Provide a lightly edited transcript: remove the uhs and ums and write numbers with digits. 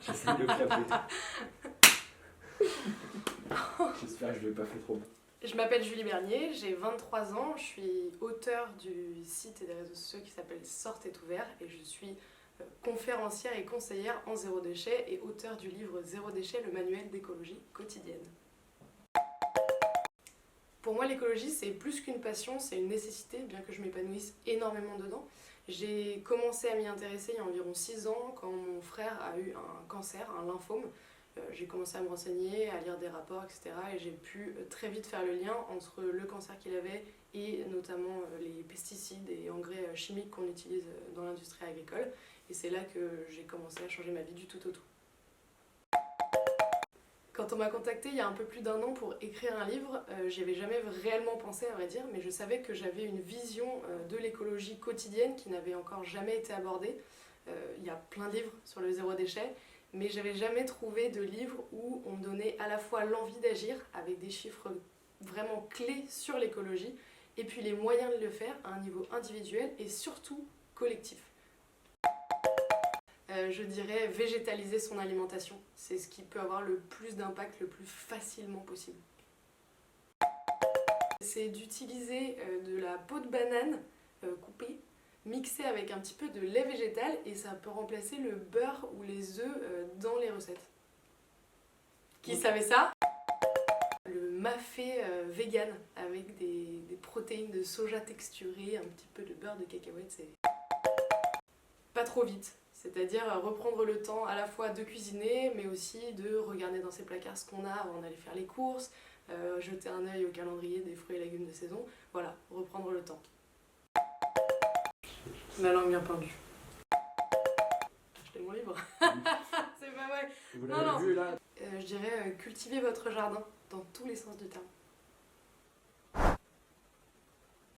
J'essaie de clapper. J'espère que je ne l'ai pas fait trop. Je m'appelle Julie Bernier, j'ai 23 ans, je suis auteure du site et des réseaux sociaux qui s'appelle Sorte est ouvert et je suis conférencière et conseillère en zéro déchet et auteure du livre Zéro déchet, le manuel d'écologie quotidienne. Pour moi, l'écologie, c'est plus qu'une passion, c'est une nécessité, bien que je m'épanouisse énormément dedans. J'ai commencé à m'y intéresser il y a environ 6 ans, quand mon frère a eu un cancer, un lymphome. J'ai commencé à me renseigner, à lire des rapports, etc. Et j'ai pu très vite faire le lien entre le cancer qu'il avait et notamment les pesticides et engrais chimiques qu'on utilise dans l'industrie agricole. Et c'est là que j'ai commencé à changer ma vie du tout au tout. Quand on m'a contactée il y a un peu plus d'1 an pour écrire un livre, j'y avais jamais réellement pensé à vrai dire, mais je savais que j'avais une vision de l'écologie quotidienne qui n'avait encore jamais été abordée. Il y a plein de livres sur le zéro déchet, mais j'avais jamais trouvé de livre où on me donnait à la fois l'envie d'agir avec des chiffres vraiment clés sur l'écologie et puis les moyens de le faire à un niveau individuel et surtout collectif. Je dirais végétaliser son alimentation, c'est ce qui peut avoir le plus d'impact le plus facilement possible. C'est d'utiliser de la peau de banane coupée, mixée avec un petit peu de lait végétal et ça peut remplacer le beurre ou les œufs dans les recettes. Qui savait ça? Le mafé vegan avec des protéines de soja texturées, un petit peu de beurre de cacahuète, c'est pas trop vite. C'est-à-dire reprendre le temps à la fois de cuisiner, mais aussi de regarder dans ses placards ce qu'on a avant d'aller faire les courses, jeter un œil au calendrier des fruits et légumes de saison. Voilà, reprendre le temps. La langue bien pendue. Achetez mon livre. C'est pas vrai. Vous Non, non. l'avez vu là? Je dirais cultiver votre jardin dans tous les sens du terme.